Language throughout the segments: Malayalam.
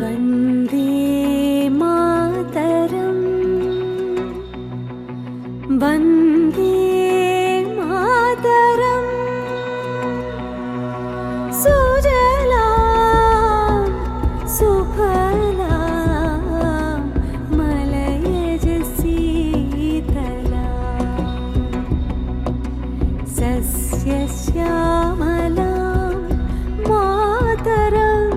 വന്ദേ മാതരം വന്ദേ മാതരം സുജലാം സുഫലാം മലയജ ശീതലാം സസ്യശ്യാമലാം മാതരം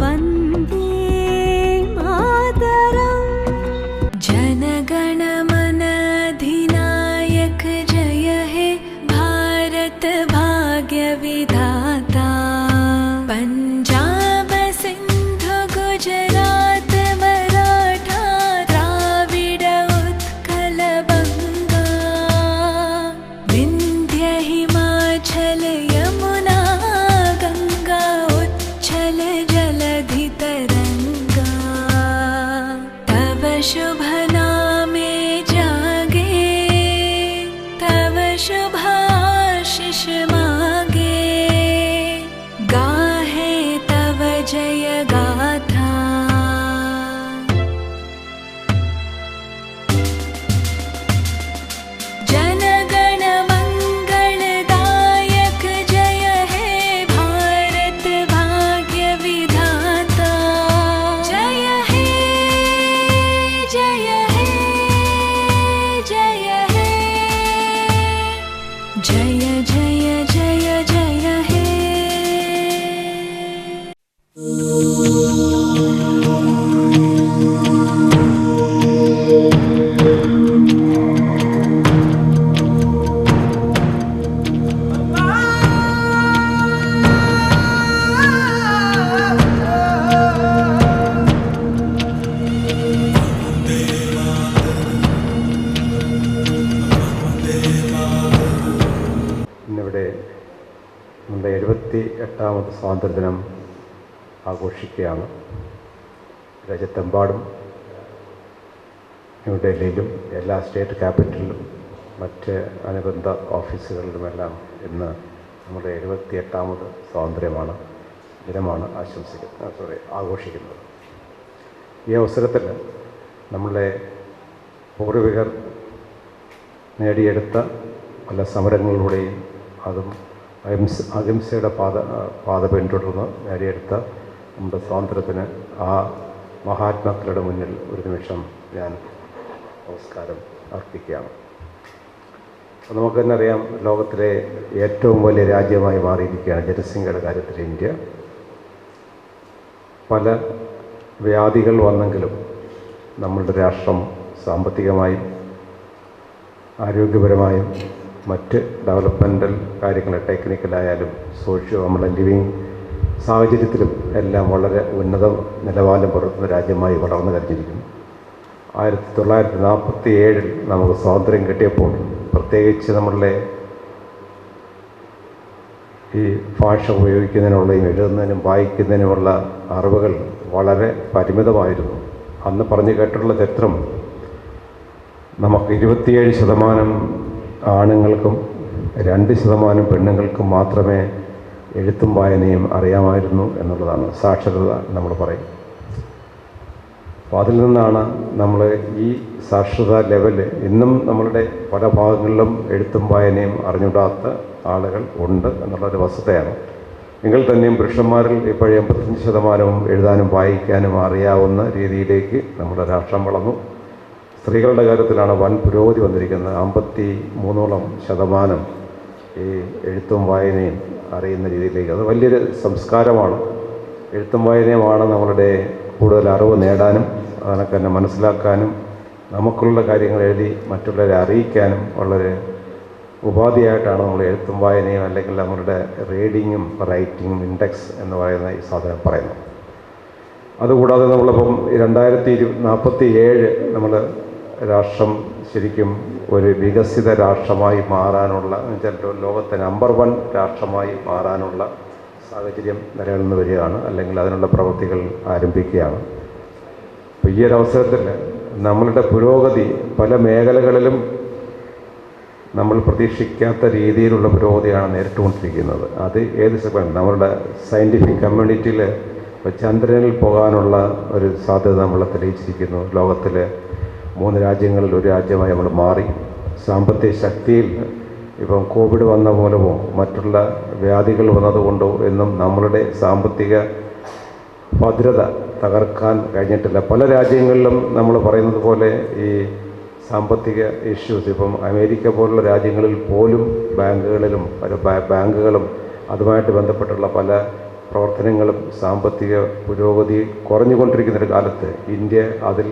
വന്ദേ മാതരം. जनगणमन अधिनायक जय हे भारत भाग्य विधाता. पंजाब सिंध गुजरात मराठा द्राविड उत्कल बंगा विंध्य हिमाचल यमुना गंगा उच्छल जलधि तरंगा. तव शुभ नामे जागे तव शुभ आशीष मागे. गाहे तव जय गाथा. जनगण मंगलदायक जय हे भारत भाग्य विधाता. जय हे जय हे जय हे जय जय जय जय हे. ഇന്നിവിടെ നമ്മുടെ 78ാമത് സ്വാതന്ത്ര്യദിനം ആഘോഷിക്കുകയാണ്. രാജ്യത്തെമ്പാടും ന്യൂഡൽഹിയിലും എല്ലാ സ്റ്റേറ്റ് ക്യാപിറ്റലിലും മറ്റ് അനുബന്ധ ഓഫീസുകളിലുമെല്ലാം ഇന്ന് നമ്മുടെ 78ാമത് സ്വാതന്ത്ര്യമാണ് ദിനമാണ് ആഘോഷിക്കുന്നത്. ഈ അവസരത്തിൽ നമ്മളുടെ പൂർവികർ നേടിയെടുത്ത പല സമരങ്ങളിലൂടെയും അതും അഹിംസയുടെ പാത പിന്തുടർന്ന് നേടിയെടുത്ത നമ്മുടെ സ്വാതന്ത്ര്യത്തിന് ആ മഹാത്മാക്കളുടെ മുന്നിൽ ഒരു നിമിഷം ഞാൻ നമസ്കാരം അർപ്പിക്കുകയാണ്. അപ്പോൾ നമുക്ക് തന്നെ അറിയാം, ലോകത്തിലെ ഏറ്റവും വലിയ രാജ്യമായി മാറിയിരിക്കുകയാണ് ജനസംഖ്യയുടെ കാര്യത്തിൽ ഇന്ത്യ. പല വ്യാധികൾ വന്നെങ്കിലും നമ്മളുടെ രാഷ്ട്രം സാമ്പത്തികമായും ആരോഗ്യപരമായും മറ്റ് ഡെവലപ്മെൻ്റൽ കാര്യങ്ങൾ ടെക്നിക്കലായാലും നമ്മുടെ ലിവിങ് സാഹചര്യത്തിലും എല്ലാം വളരെ ഉന്നത നിലവാരം പുലർത്തുന്ന രാജ്യമായി വളർന്നു കഴിഞ്ഞിരിക്കുന്നു. 1947 നമുക്ക് സ്വാതന്ത്ര്യം കിട്ടിയപ്പോൾ പ്രത്യേകിച്ച് നമ്മളുടെ ഈ ഭാഷ ഉപയോഗിക്കുന്നതിനുള്ളയും എഴുതുന്നതിനും വായിക്കുന്നതിനുമുള്ള അറിവുകൾ വളരെ പരിമിതമായിരുന്നു. അന്ന് പറഞ്ഞു കേട്ടിട്ടുള്ള ചരിത്രം നമുക്ക് 27% ആണുങ്ങൾക്കും 2% പെണ്ണുങ്ങൾക്കും മാത്രമേ എഴുത്തും വായനയും അറിയാമായിരുന്നു എന്നുള്ളതാണ്. സാക്ഷരത നമ്മൾ പറയും. അപ്പോൾ അതിൽ നിന്നാണ് നമ്മൾ ഈ സാക്ഷരതാ ലെവൽ ഇന്നും നമ്മളുടെ പല ഭാഗങ്ങളിലും എഴുത്തും വായനയും അറിഞ്ഞൂടാത്ത ആളുകൾ ഉണ്ട് എന്നുള്ളൊരു വസ്തുതയാണ്. എങ്കിൽ തന്നെയും പുരുഷന്മാരിൽ ഇപ്പോൾ 85% എഴുതാനും വായിക്കാനും അറിയാവുന്ന രീതിയിലേക്ക് നമ്മുടെ രാഷ്ട്രം വളർന്നു. സ്ത്രീകളുടെ കാര്യത്തിലാണ് വൻ പുരോഗതി വന്നിരിക്കുന്നത്. 53% ഈ എഴുത്തും വായനയും അറിയുന്ന രീതിയിലേക്ക്. അത് വലിയൊരു സംസ്കാരമാണ്. എഴുത്തും വായനയുമാണ് നമ്മളുടെ കൂടുതൽ അറിവ് നേടാനും അതിനൊക്കെ തന്നെ മനസ്സിലാക്കാനും നമുക്കുള്ള കാര്യങ്ങൾ എഴുതി മറ്റുള്ളവരെ അറിയിക്കാനും ഉള്ളൊരു ഉപാധിയായിട്ടാണ് നമ്മൾ എഴുത്തും വായനയും അല്ലെങ്കിൽ നമ്മളുടെ റീഡിങ്ങും റൈറ്റിങ്ങും ഇൻഡെക്സ് എന്ന് പറയുന്ന ഈ സാധനം പറയുന്നത്. അതുകൂടാതെ നമ്മളിപ്പം 2047 നമ്മൾ രാഷ്ട്രം ശരിക്കും ഒരു വികസിത രാഷ്ട്രമായി മാറാനുള്ള, ലോകത്തെ നമ്പർ 1 രാഷ്ട്രമായി മാറാനുള്ള സാഹചര്യം നിലനിന്ന് വരികയാണ്, അല്ലെങ്കിൽ അതിനുള്ള പ്രവൃത്തികൾ ആരംഭിക്കുകയാണ്. അപ്പോൾ ഈ ഒരു അവസരത്തിൽ നമ്മളുടെ പുരോഗതി പല മേഖലകളിലും നമ്മൾ പ്രതീക്ഷിക്കാത്ത രീതിയിലുള്ള പുരോഗതിയാണ് നേരിട്ടുകൊണ്ടിരിക്കുന്നത്. അത് ഏത് നമ്മളുടെ സയൻറ്റിഫിക് കമ്മ്യൂണിറ്റിയിൽ ചന്ദ്രനിൽ പോകാനുള്ള ഒരു സാധ്യത നമ്മൾ തെളിയിച്ചിരിക്കുന്നു. ലോകത്തിലെ 3 രാജ്യങ്ങളിൽ ഒരു രാജ്യമായി നമ്മൾ മാറി. സാമ്പത്തിക ശക്തിയിൽ ഇപ്പം കോവിഡ് വന്ന മൂലമോ മറ്റുള്ള വ്യാധികൾ വന്നതുകൊണ്ടോ എന്നും നമ്മളുടെ സാമ്പത്തിക ഭദ്രത തകർക്കാൻ കഴിഞ്ഞിട്ടില്ല. പല രാജ്യങ്ങളിലും നമ്മൾ പറയുന്നത് പോലെ ഈ സാമ്പത്തിക ഇഷ്യൂസ്, ഇപ്പം അമേരിക്ക പോലുള്ള രാജ്യങ്ങളിൽ പോലും ബാങ്കുകളും അതുമായിട്ട് ബന്ധപ്പെട്ടുള്ള പല പ്രവർത്തനങ്ങളും സാമ്പത്തിക പുരോഗതി കുറഞ്ഞുകൊണ്ടിരിക്കുന്നൊരു കാലത്ത് ഇന്ത്യ അതിൽ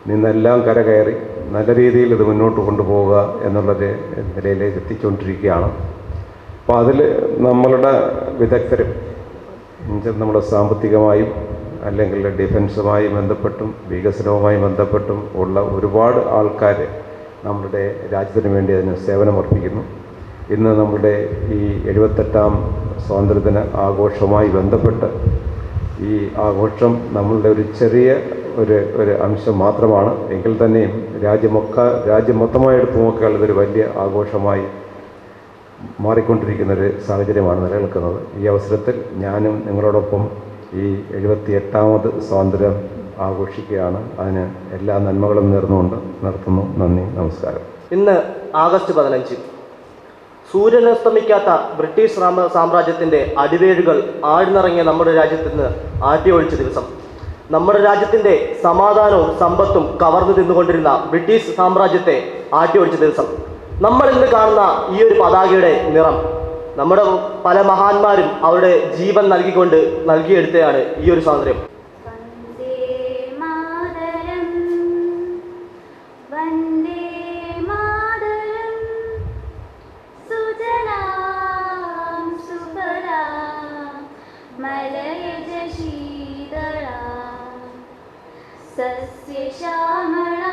നിന്നെല്ലാം കരകയറി നല്ല രീതിയിൽ ഇത് മുന്നോട്ട് കൊണ്ടുപോവുക എന്നുള്ളൊരു നിലയിലേക്ക് എത്തിച്ചുകൊണ്ടിരിക്കുകയാണ്. അപ്പോൾ അതിൽ നമ്മളുടെ വിദഗ്ധരും നമ്മൾ സാമ്പത്തികമായും അല്ലെങ്കിൽ ഡിഫൻസുമായി ബന്ധപ്പെട്ടും വികസനവുമായി ബന്ധപ്പെട്ടും ഉള്ള ഒരുപാട് ആൾക്കാർ നമ്മളുടെ രാജ്യത്തിന് വേണ്ടി അതിന് സേവനമർപ്പിക്കുന്നു. ഇന്ന് നമ്മുടെ ഈ 78ാം സ്വാതന്ത്ര്യദിന ആഘോഷവുമായി ബന്ധപ്പെട്ട് ഈ ആഘോഷം നമ്മളുടെ ഒരു ചെറിയ ഒരു അംശം മാത്രമാണ്. എങ്കിൽ തന്നെയും രാജ്യം മൊത്തമായി എടുത്തു നോക്കിയാൽ ഇതൊരു വലിയ ആഘോഷമായി മാറിക്കൊണ്ടിരിക്കുന്നൊരു സാഹചര്യമാണ് നിലനിൽക്കുന്നത്. ഈ അവസരത്തിൽ ഞാനും നിങ്ങളോടൊപ്പം ഈ 78ാമത് സ്വാതന്ത്ര്യം ആഘോഷിക്കുകയാണ്. അതിന് എല്ലാ നന്മകളും നേർന്നുകൊണ്ട് നിർത്തുന്നു. നന്ദി, നമസ്കാരം. ഇന്ന് ആഗസ്റ്റ് 15 സൂര്യനസ്തമിക്കാത്ത ബ്രിട്ടീഷ് സാമ്രാജ്യത്തിൻ്റെ അടിവേരുകൾ ആഴ്ന്നിറങ്ങിയ നമ്മുടെ രാജ്യത്ത് നിന്ന് ആട്ടിയൊഴിച്ച ദിവസം, നമ്മുടെ രാജ്യത്തിൻ്റെ സമാധാനവും സമ്പത്തും കവർന്നു തിന്നുകൊണ്ടിരുന്ന ബ്രിട്ടീഷ് സാമ്രാജ്യത്തെ ആട്ടിയൊഴിച്ച ദിവസം, നമ്മൾ ഇന്ന് കാണുന്ന ഈ ഒരു പതാകയുടെ നിറം നമ്മുടെ പല മഹാന്മാരും അവരുടെ ജീവൻ നൽകിയെടുത്തതാണ് ഈ ഒരു സ്വാതന്ത്ര്യം. സസ്യശ്യാമളാം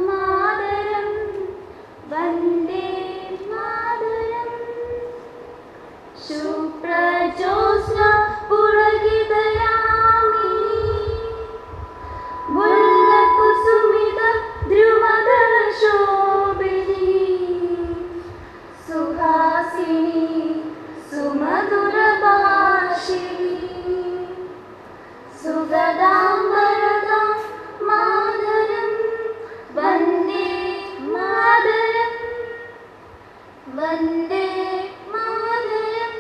മാതരം വന്ദേ മാതരം. ശുഭ്രജ്യോത്സ്ന പുളകിതയാമിനി മുല്ലകുസുമിത ദ്രുമദള ശോഭിനി സുഹാസിനി സുമധുര ഭാഷിണി സുഗദാംബരദാം മാതരം വന്ദേ മാതരം വന്ദേ മാതരം.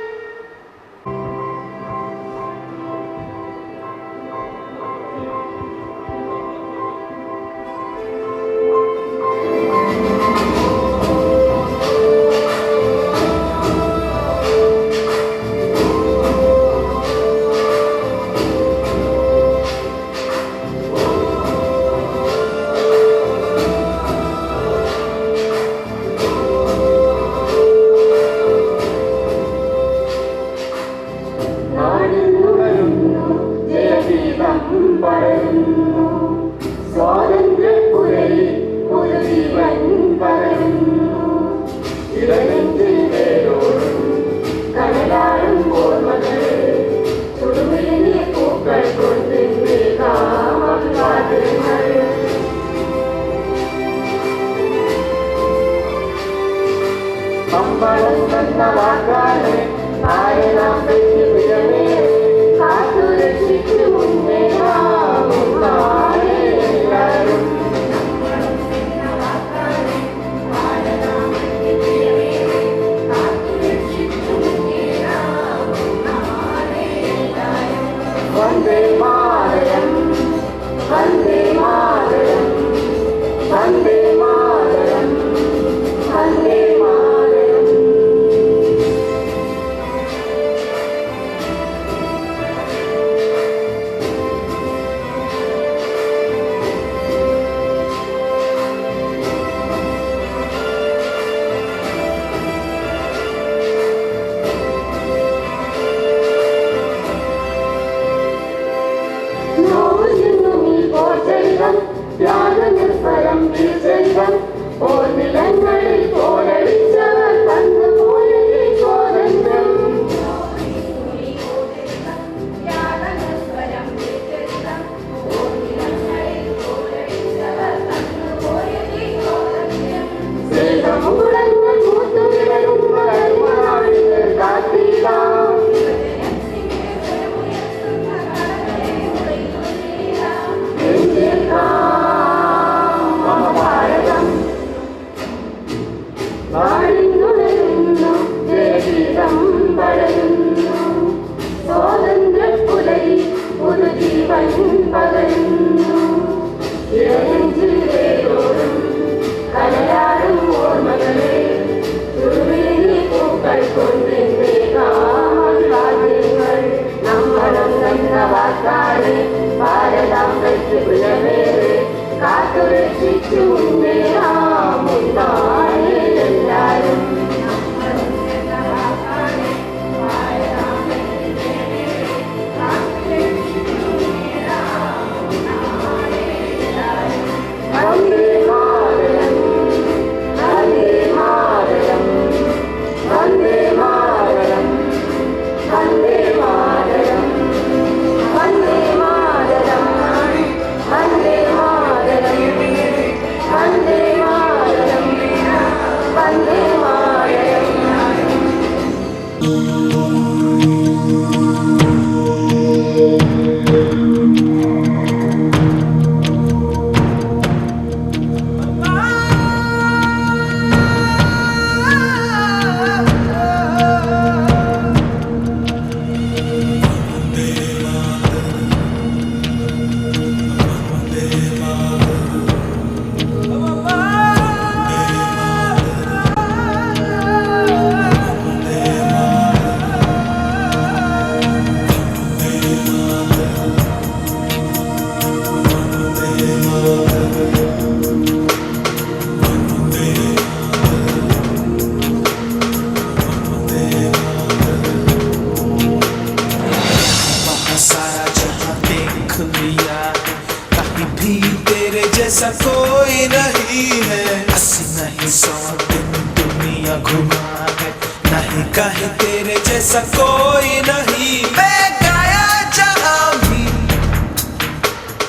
कहीं तेरे जैसा कोई नहीं, मैं गाया जहां भी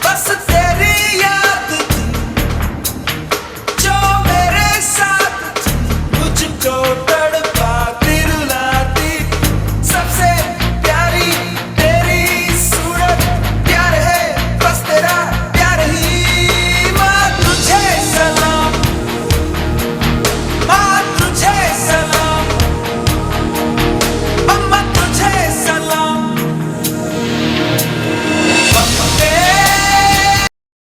बस तेरी याद